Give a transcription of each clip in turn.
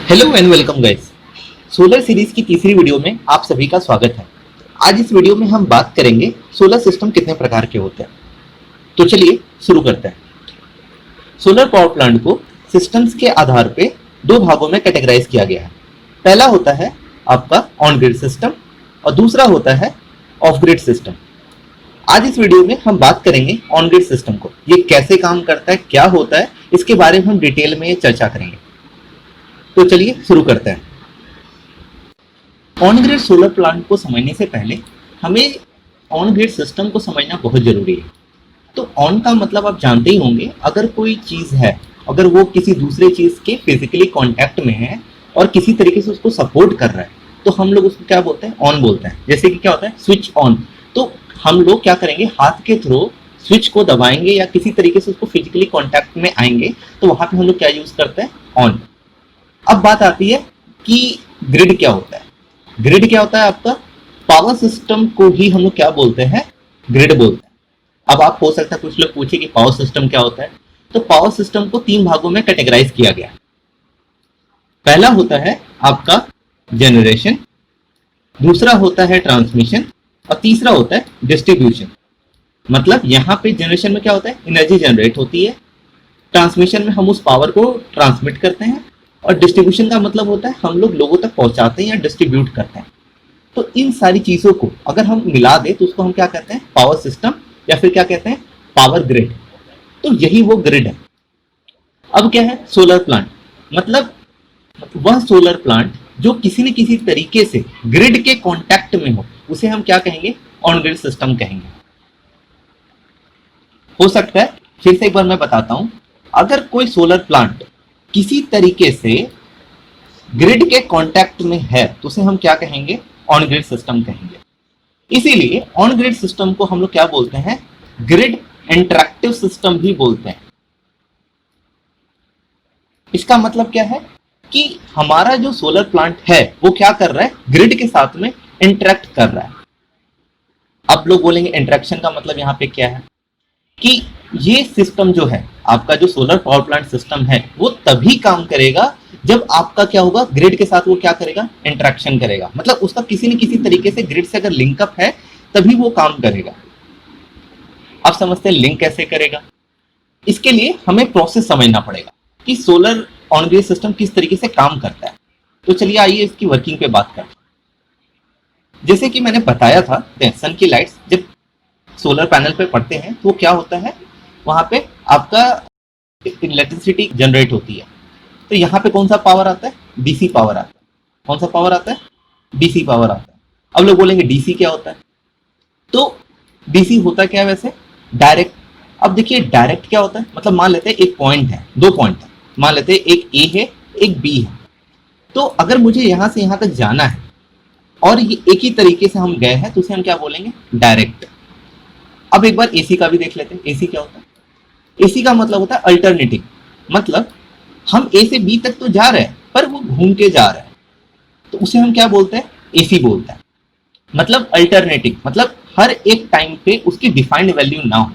Hello and welcome guys. Solar series की तीसरी video में आप सभी का स्वागत है। आज इस वीडियो में हम बात करेंगे सोलर सिस्टम कितने प्रकार के होते हैं। तो चलिए शुरू करते हैं। सोलर पावर प्लांट को सिस्टम्स के आधार पे दो भागों में कैटेगराइज किया गया है। पहला होता है आपका ऑन ग्रिड सिस्टम और दूसरा होता है ऑफ ग्रिड सिस्टम। आज इस वीडियो में हम बात करेंगे ऑन ग्रिड सिस्टम को, ये कैसे काम करता है, क्या होता है, इसके बारे में हम डिटेल में चर्चा करेंगे। तो चलिए शुरू करते हैं। ऑन ग्रिड सोलर प्लांट को समझने से पहले हमें ऑन ग्रिड सिस्टम को समझना बहुत जरूरी है। तो ऑन का मतलब आप जानते ही होंगे, अगर कोई चीज़ है, अगर वो किसी दूसरे चीज़ के फिजिकली कांटेक्ट में है और किसी तरीके से उसको सपोर्ट कर रहा है तो हम लोग उसको क्या बोलते हैं, ऑन बोलते हैं। जैसे कि क्या होता है, स्विच ऑन। तो हम लोग क्या करेंगे, हाथ के थ्रू स्विच को दबाएंगे या किसी तरीके से उसको फिजिकली कांटेक्ट में आएंगे तो वहां पे हम लोग क्या यूज करते हैं, ऑन। अब बात आती है कि ग्रिड क्या होता है। ग्रिड क्या होता है, आपका पावर सिस्टम को ही हम लोग क्या बोलते हैं, ग्रिड बोलते हैं। अब आप हो सकता है कुछ लोग पूछे कि पावर सिस्टम क्या होता है। तो पावर सिस्टम को तीन भागों में कैटेगराइज किया गया है। पहला होता है आपका जनरेशन, दूसरा होता है ट्रांसमिशन और तीसरा होता है डिस्ट्रीब्यूशन। मतलब यहाँ पे जनरेशन में क्या होता है, एनर्जी जनरेट होती है। ट्रांसमिशन में हम उस पावर को ट्रांसमिट करते हैं और डिस्ट्रीब्यूशन का मतलब होता है हम लोग लोगों तक पहुंचाते हैं या डिस्ट्रीब्यूट करते हैं। तो इन सारी चीजों को अगर हम मिला दें तो उसको हम क्या कहते हैं, पावर सिस्टम, या फिर क्या कहते हैं, पावर ग्रिड। तो यही वो ग्रिड है। अब क्या है सोलर प्लांट, मतलब वह सोलर प्लांट जो किसी न किसी तरीके से ग्रिड के कांटेक्ट में हो, उसे हम क्या कहेंगे, ऑन ग्रिड सिस्टम कहेंगे। हो सकता है, फिर से एक बार मैं बताता हूं, अगर कोई सोलर प्लांट किसी तरीके से ग्रिड के कांटेक्ट में है तो उसे हम क्या कहेंगे, ऑन ग्रिड सिस्टम कहेंगे। इसीलिए ऑन ग्रिड सिस्टम को हम लोग क्या बोलते हैं, ग्रिड इंटरैक्टिव सिस्टम भी बोलते हैं। इसका मतलब क्या है कि हमारा जो सोलर प्लांट है वो क्या कर रहा है, ग्रिड के साथ में इंटरैक्ट कर रहा है। अब लोग बोलेंगे इंटरेक्शन का मतलब यहाँ पे क्या है, कि ये सिस्टम जो है आपका, जो सोलर पावर प्लांट सिस्टम है, वो तभी काम करेगा जब आपका क्या होगा, ग्रिड के साथ वो क्या करेगा, इंटरेक्शन करेगा। मतलब उसका किसी न किसी तरीके से ग्रिड से अगर लिंकअप है तभी वो काम करेगा। अब समझते हैं लिंक कैसे करेगा। इसके लिए हमें प्रोसेस समझना पड़ेगा कि सोलर ऑन ग्रिड सिस्टम किस तरीके से काम करता है। तो चलिए आइए इसकी वर्किंग पे बात करते हैं। जैसे कि मैंने बताया था, सन की लाइट्स जब सोलर पैनल पे पड़ते हैं तो क्या होता है, वहां पे आपका इलेक्ट्रिसिटी जनरेट होती है। तो यहाँ पे कौन सा पावर आता है, डीसी पावर आता है। कौन सा पावर आता है, डीसी पावर आता है। अब लोग बोलेंगे डीसी क्या होता है, तो डीसी होता क्या है वैसे, डायरेक्ट। अब देखिए डायरेक्ट क्या होता है, मतलब मान लेते हैं एक पॉइंट है, दो पॉइंट है, मान लेते हैं एक ए है एक बी है। तो अगर मुझे यहाँ से यहाँ तक जाना है और ये एक ही तरीके से हम गए हैं तो उसे हम क्या बोलेंगे, डायरेक्ट। अब एक बार एसी का भी देख लेते हैं। एसी क्या होता है, एसी का मतलब होता है अल्टरनेटिंग। मतलब हम ए से बी तक तो जा रहे हैं पर वो घूम के जा रहा है, तो उसे हम क्या बोलते हैं, एसी बोलते हैं। मतलब अल्टरनेटिंग, मतलब हर एक टाइम पे उसकी डिफाइंड वैल्यू ना हो।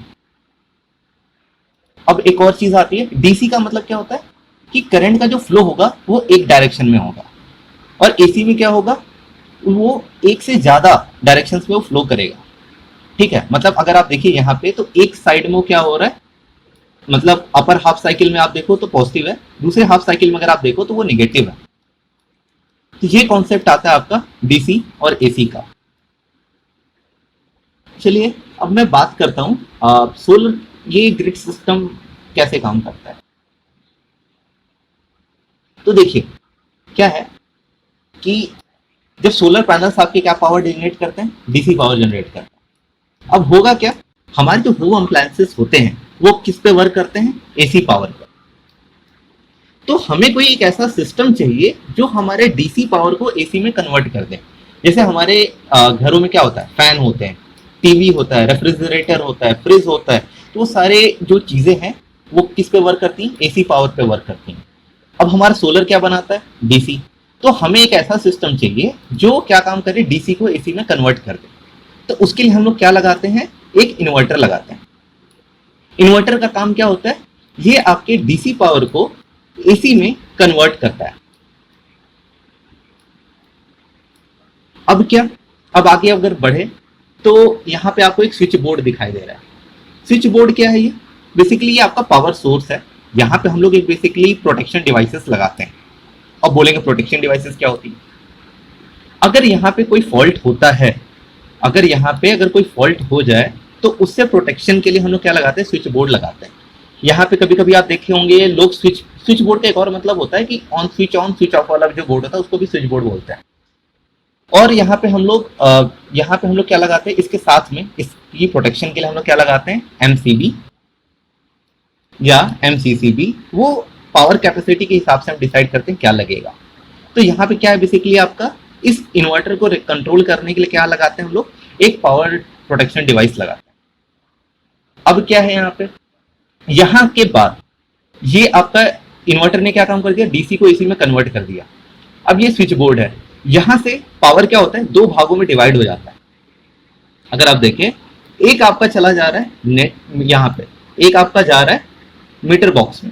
अब एक और चीज आती है, डीसी का मतलब क्या होता है कि करंट का जो फ्लो होगा वो एक डायरेक्शन में होगा, और एसी में क्या होगा, वो एक से ज्यादा डायरेक्शंस में वो फ्लो करेगा। ठीक है, मतलब अगर आप देखिए यहाँ पे तो एक साइड में क्या हो रहा है, मतलब अपर हाफ साइकिल में आप देखो तो पॉजिटिव है, दूसरे हाफ साइकिल में अगर आप देखो तो वो निगेटिव है। तो ये कॉन्सेप्ट आता है आपका डीसी और एसी का। चलिए अब मैं बात करता हूँ सोलर, ये ग्रिड सिस्टम कैसे काम करता है। तो देखिए क्या है कि जब सोलर पैनल्स आपके क्या पावर जनरेट करते हैं, डीसी पावर जनरेट करते हैं। अब होगा क्या, हमारे जो होम अप्लायंसेस होते हैं वो किस पे वर्क करते हैं, एसी पावर पर। तो हमें कोई एक ऐसा सिस्टम चाहिए जो हमारे डीसी पावर को एसी में कन्वर्ट कर दे। जैसे हमारे घरों में क्या होता है, फैन होते हैं, टीवी होता है, रेफ्रिजरेटर होता है, फ्रिज होता है। तो वो सारे जो चीजें हैं वो किस पे वर्क करती हैं, एसी पावर पे वर्क करती हैं। अब हमारा सोलर क्या बनाता है, डीसी। तो हमें एक ऐसा सिस्टम चाहिए जो क्या काम करे, डीसी को एसी में कन्वर्ट कर दे। तो उसके लिए हम लोग क्या लगाते हैं, एक इन्वर्टर लगाते हैं। इन्वर्टर का काम क्या होता है, ये आपके डीसी पावर को एसी में कन्वर्ट करता है। अब क्या, अब आगे अगर बढ़े तो यहाँ पे आपको एक स्विच बोर्ड दिखाई दे रहा है। स्विच बोर्ड क्या है? ये बेसिकली ये आपका पावर सोर्स है। यहाँ पे हम लोग एक बेसिकली प्रोटेक्शन डिवाइसेस लगाते हैं। अब बोलेंगे प्रोटेक्शन डिवाइसेस क्या होती है? अगर यहाँ पे कोई फॉल्ट होता है, अगर यहाँ पे अगर कोई फॉल्ट हो जाए तो उससे प्रोटेक्शन के लिए हम लोग क्या लगाते हैं? स्विच बोर्ड लगाते हैं। यहाँ पे कभी कभी आप देखे होंगे लोग स्विच बोर्ड का एक और मतलब होता है कि ऑन स्विच ऑफ वाला जो बोर्ड होता है उसको भी स्विच बोर्ड बोलते हैं। और यहाँ पे हम लोग क्या लगाते हैं? इसके साथ में इसकी प्रोटेक्शन के लिए हम लोग क्या लगाते हैं? एमसीबी या एमसीसीबी। वो पावर कैपेसिटी के हिसाब से हम डिसाइड करते हैं क्या लगेगा। तो यहाँ पे क्या है? बेसिकली आपका इस इन्वर्टर को कंट्रोल करने के लिए क्या लगाते हैं हम लोग? एक पावर प्रोटेक्शन डिवाइस लगाते हैं। अब क्या है यहाँ पे? यहाँ के बाद ये आपका इन्वर्टर ने क्या काम कर दिया? डीसी को एसी में कन्वर्ट कर दिया। अब ये स्विच बोर्ड है, यहां से पावर क्या होता है? दो भागों में डिवाइड हो जाता है। अगर आप देखें, एक आपका चला जा रहा है नेट, यहाँ पे एक आपका जा रहा है मीटर बॉक्स में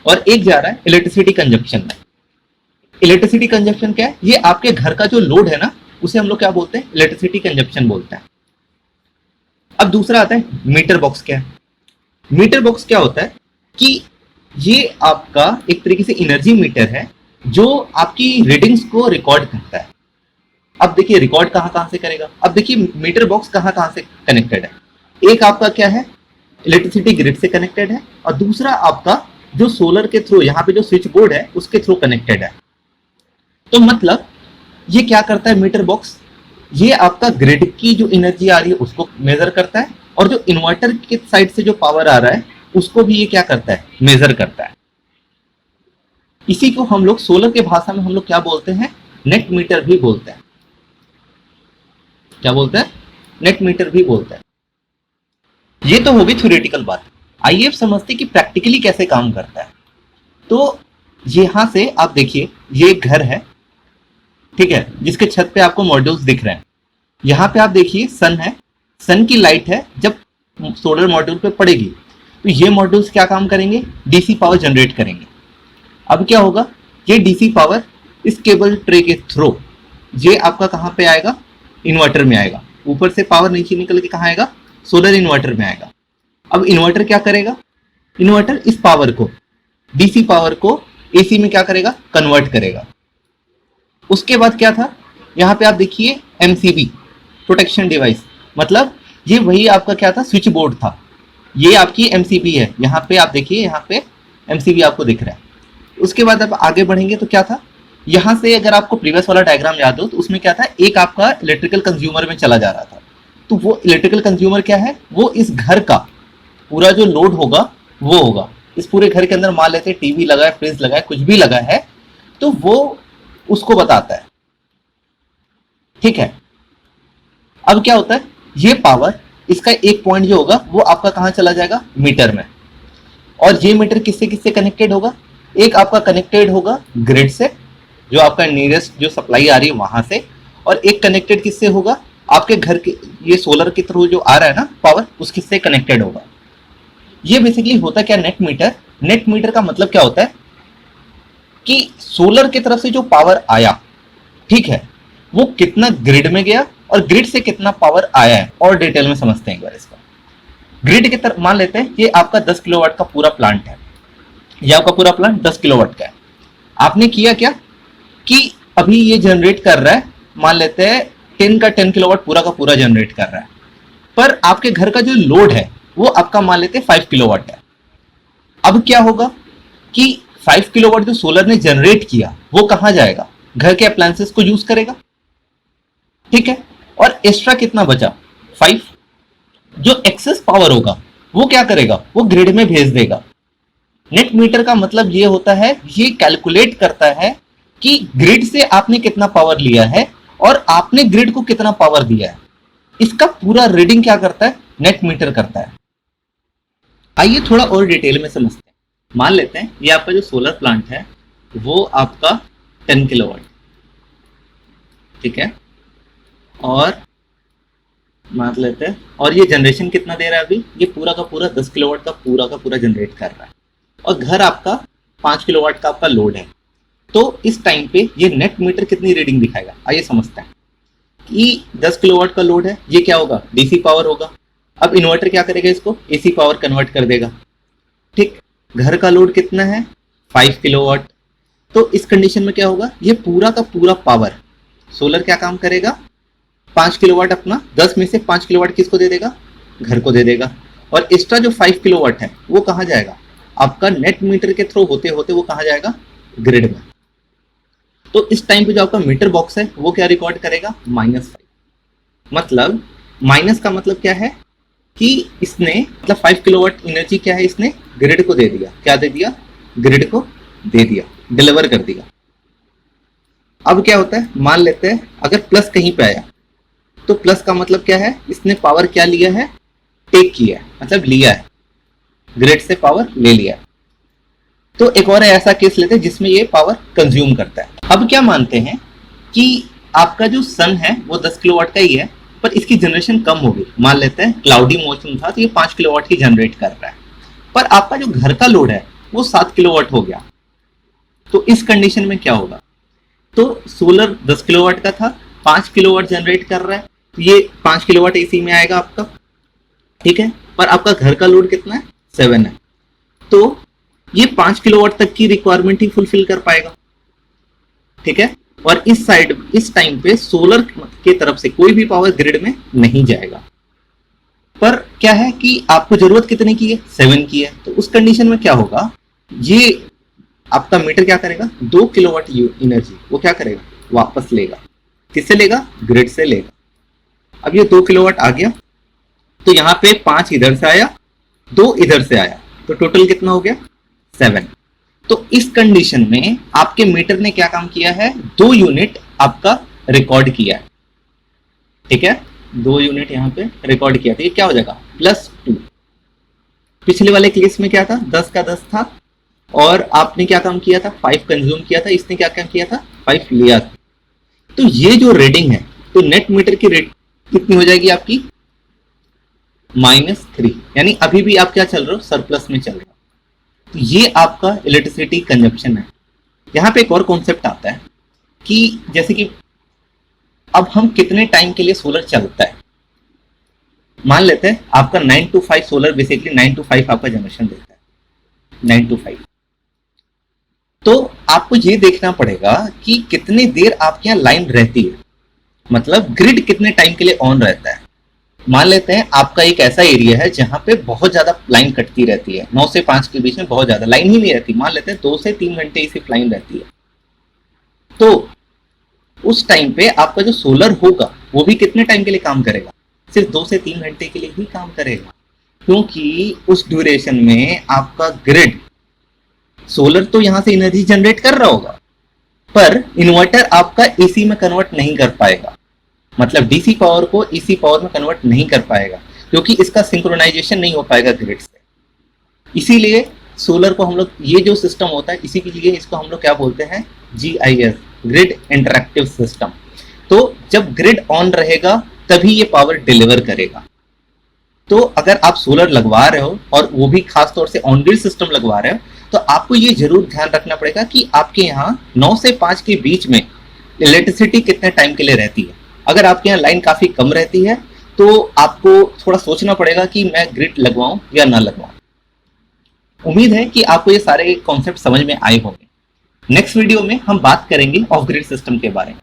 और एक जा रहा है इलेक्ट्रिसिटी कंजप्शन में। इलेक्ट्रिसिटी कंजप्शन क्या है? ये आपके घर का जो लोड है ना, उसे हम लोग क्या बोलते हैं? इलेक्ट्रिसिटी कंजप्शन बोलते हैं। अब दूसरा आता है मीटर बॉक्स। क्या है मीटर बॉक्स? क्या होता है कि ये आपका एक तरीके से एनर्जी मीटर है जो आपकी रीडिंग्स को रिकॉर्ड करता है। अब देखिए रिकॉर्ड कहां से करेगा? अब देखिए मीटर बॉक्स कहां से कनेक्टेड है। एक आपका क्या है? इलेक्ट्रिसिटी ग्रिड से कनेक्टेड है और दूसरा आपका जो सोलर के थ्रू यहाँ पे जो स्विच बोर्ड है उसके थ्रू कनेक्टेड है। तो मतलब ये क्या करता है मीटर बॉक्स? ये आपका ग्रिड की जो एनर्जी आ रही है उसको मेजर करता है और जो इन्वर्टर के साइड से जो पावर आ रहा है उसको भी ये क्या करता है? मेजर करता है। इसी को हम लोग सोलर के भाषा में हम लोग क्या बोलते हैं? नेट मीटर भी बोलते हैं। क्या बोलते हैं? नेट मीटर भी बोलते हैं। ये तो होगी थ्योरेटिकल बात। आइए अब समझते हैं कि प्रैक्टिकली कैसे काम करता है। तो यहां से आप देखिए, ये एक घर है, ठीक है, जिसके छत पे आपको मॉड्यूल्स दिख रहे हैं। यहाँ पे आप देखिए सन है, सन की लाइट है जब सोलर मॉड्यूल पे पड़ेगी तो ये मॉड्यूल्स क्या काम करेंगे? डीसी पावर जनरेट करेंगे। अब क्या होगा? ये डीसी पावर इस केबल ट्रे के थ्रू ये आपका कहाँ पे आएगा? इन्वर्टर में आएगा। ऊपर से पावर नीचे निकल के कहाँ आएगा? सोलर इन्वर्टर में आएगा। अब इन्वर्टर क्या करेगा? इन्वर्टर इस पावर को, डीसी पावर को एसी में क्या करेगा? कन्वर्ट करेगा। उसके बाद क्या था? यहाँ पे आप देखिए एमसीबी, प्रोटेक्शन डिवाइस, मतलब ये वही आपका क्या था? स्विच बोर्ड था। ये आपकी एमसीबी है। यहाँ पे आप देखिए, यहाँ पे एमसीबी आपको दिख रहा है। उसके बाद आप आगे बढ़ेंगे तो क्या था? यहाँ से अगर आपको प्रीवियस वाला डायग्राम याद हो तो उसमें क्या था? एक आपका इलेक्ट्रिकल कंज्यूमर में चला जा रहा था। तो वो इलेक्ट्रिकल कंज्यूमर क्या है? वो इस घर का पूरा जो लोड होगा वो होगा। इस पूरे घर के अंदर मान लेते हैं टीवी लगा है, फ्रिज लगा है, कुछ भी लगा है, तो वो उसको बताता है। ठीक है। अब क्या होता है? ये पावर, इसका एक पॉइंट जो होगा वो आपका कहाँ चला जाएगा? मीटर में। और ये मीटर किससे किससे कनेक्टेड होगा? एक आपका कनेक्टेड होगा ग्रिड से, जो आपका नियरेस्ट जो सप्लाई आ रही है वहां से, और एक कनेक्टेड किससे होगा? आपके घर के ये सोलर के थ्रू जो आ रहा है ना पावर, उसके से कनेक्टेड होगा। ये बेसिकली होता क्या? Net metre. नेट मीटर का मतलब क्या होता है कि सोलर की तरफ से जो पावर आया, ठीक है, वो कितना ग्रिड में गया और ग्रिड से कितना पावर आया है। और डिटेल में समझते हैं एक बार इसका। ग्रिड की तरफ मान लेते हैं ये आपका 10 किलोवाट का पूरा प्लांट है। ये आपका पूरा प्लांट 10 किलोवाट का है। आपने किया क्या कि अभी ये जनरेट कर रहा है, मान लेते हैं 10 का 10 किलोवाट पूरा का पूरा जनरेट कर रहा है, पर आपके घर का जो लोड है वो आपका मान लेते हैं 5 किलोवाट है। अब क्या होगा कि 5 किलोवाट जो सोलर ने जनरेट किया वो कहां जाएगा? घर के अप्लायंसेस को यूज करेगा, ठीक है। और एक्स्ट्रा कितना बचा? 5। जो एक्सेस पावर होगा वो क्या करेगा? वो ग्रिड में भेज देगा। नेट मीटर का मतलब ये होता है, ये कैलकुलेट करता है कि ग्रिड से आपने कितना पावर लिया है और आपने ग्रिड को कितना पावर दिया है। इसका पूरा रीडिंग क्या करता है? नेट मीटर करता है। आइए थोड़ा और डिटेल में समझते हैं। मान लेते हैं ये आपका जो सोलर प्लांट है वो आपका 10 किलोवाट, ठीक है, और मान लेते हैं, और ये जनरेशन कितना दे रहा है? अभी ये पूरा का पूरा 10 किलोवाट का पूरा जनरेट कर रहा है, और घर आपका 5 किलोवाट का आपका लोड है। तो इस टाइम पे ये नेट मीटर कितनी रीडिंग दिखाएगा? आइए समझते हैं। कि 10 किलोवाट का लोड है, ये क्या होगा, डीसी पावर होगा। अब इन्वर्टर क्या करेगा, इसको एसी पावर कन्वर्ट कर देगा। ठीक, घर का लोड कितना है, 5 किलोवाट। तो इस कंडीशन में क्या होगा, ये पूरा का पूरा पावर सोलर क्या काम करेगा, 5 किलोवाट अपना, 10 में से 5 किलोवाट किसको दे देगा, घर को दे देगा। और एक्स्ट्रा जो 5 किलोवाट है वो कहाँ जाएगा, आपका नेट मीटर के थ्रू होते होते वो कहाँ जाएगा, ग्रिड में। तो इस टाइम पे जो आपका मीटर बॉक्स है वो क्या रिकॉर्ड करेगा, -5। मतलब माइनस का मतलब क्या है कि इसने मतलब 5 किलोवाट एनर्जी क्या है, इसने ग्रिड को दे दिया। क्या दे दिया, ग्रिड को दे दिया, डिलीवर कर दिया। अब क्या होता है, मान लेते हैं अगर प्लस कहीं पे आया तो प्लस का मतलब क्या है, इसने पावर क्या लिया है, टेक किया है, मतलब लिया है, ग्रिड से पावर ले लिया। तो एक और ऐसा केस लेते हैं जिसमें ये पावर कंज्यूम करता है। अब क्या मानते हैं कि आपका जो सन है वो 10 किलोवाट का ही है, पर इसकी जनरेशन कम हो गई। मान लेते हैं क्लाउडी मौसम था तो ये 5 किलोवाट की जनरेट कर रहा है, पर आपका जो घर का लोड है वो 7 किलोवाट हो गया। तो इस कंडीशन में क्या होगा, तो सोलर 10 किलोवाट का था, 5 किलोवाट जनरेट कर रहा है, तो ये 5 किलोवाट एसी में आएगा आपका, ठीक है। पर आपका घर का लोड कितना है, 7 है, तो ये 5 किलोवाट तक की रिक्वायरमेंट ही फुलफिल कर पाएगा, ठीक है। और इस साइड इस टाइम पे सोलर के तरफ से कोई भी पावर ग्रिड में नहीं जाएगा। पर क्या है कि आपको जरूरत कितने की है, 7 की है। तो उस कंडीशन में क्या होगा, ये आपका मीटर क्या करेगा, 2 किलोवाट एनर्जी वो क्या करेगा, वापस लेगा। किससे लेगा, ग्रिड से लेगा। अब ये 2 किलोवाट आ गया, तो यहाँ पे 5 इधर से आया, 2 इधर से आया, तो टोटल कितना हो गया, 7। तो इस कंडीशन में आपके मीटर ने क्या काम किया है, 2 यूनिट आपका रिकॉर्ड किया है, ठीक है। 2 यूनिट यहाँ पे रिकॉर्ड किया, तो ये क्या हो जाएगा, +2। पिछले वाले केस में क्या था, 10 का 10 था और आपने क्या काम किया था, 5 कंज्यूम किया था, इसने क्या काम किया था, 5 लिया था। तो ये जो रीडिंग है, तो नेट मीटर की रेट कितनी हो जाएगी आपकी, -3। यानी अभी भी आप क्या चल रहे हो, सरप्लस में चल रहे हो। तो ये आपका इलेक्ट्रिसिटी कंजप्शन है। यहाँ पे एक और कॉन्सेप्ट आता है कि जैसे कि अब हम कितने टाइम के लिए सोलर चलता है। मान लेते हैं आपका 9 to 5 सोलर बेसिकली 9 to 5 आपका जनरेशन देता है, 9 to 5। तो आपको ये देखना पड़ेगा कि कितने देर आपके यहाँ लाइन रहती है, मतलब ग्रिड कितने टाइम के लिए ऑन रहता है। मान लेते हैं आपका एक ऐसा एरिया है जहां पे बहुत ज्यादा लाइन कटती रहती है, 9 से 5 के बीच में बहुत ज्यादा लाइन ही नहीं रहती। मान लेते हैं 2 से 3 घंटे ही सिर्फ लाइन रहती है। तो उस टाइम पे आपका जो सोलर होगा वो भी कितने टाइम के लिए काम करेगा, सिर्फ 2 से 3 घंटे के लिए ही काम करेगा, क्योंकि उस ड्यूरेशन में आपका ग्रिड, सोलर तो यहां से एनर्जी जनरेट कर रहा होगा, पर इन्वर्टर आपका एसी में कन्वर्ट नहीं कर पाएगा, मतलब डीसी पावर को एसी पावर में कन्वर्ट नहीं कर पाएगा, क्योंकि इसका सिंक्रोनाइजेशन नहीं हो पाएगा ग्रिड से। इसीलिए सोलर को हम लोग, ये जो सिस्टम होता है इसी के लिए इसको हम लोग क्या बोलते हैं, GIS, ग्रिड इंटरैक्टिव सिस्टम। तो जब ग्रिड ऑन रहेगा तभी ये पावर डिलीवर करेगा। तो अगर आप सोलर लगवा रहे हो और वो भी खास तौर से ऑन ग्रिड सिस्टम लगवा रहे हो, तो आपको ये जरूर ध्यान रखना पड़ेगा कि आपके यहाँ 9 से 5 के बीच में इलेक्ट्रिसिटी कितने टाइम के लिए रहती है। अगर आपके यहाँ लाइन काफी कम रहती है तो आपको थोड़ा सोचना पड़ेगा कि मैं ग्रिड लगवाऊं या ना लगवाऊं। उम्मीद है कि आपको ये सारे कॉन्सेप्ट समझ में आए होंगे। नेक्स्ट वीडियो में हम बात करेंगे ऑफ ग्रिड सिस्टम के बारे में।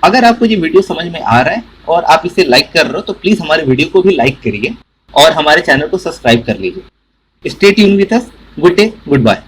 अगर आपको ये वीडियो समझ में आ रहा है और आप इसे लाइक कर रहे हो तो प्लीज हमारे वीडियो को भी लाइक करिए और हमारे चैनल को सब्सक्राइब कर लीजिए। Stay tune with us. Good day, good bye.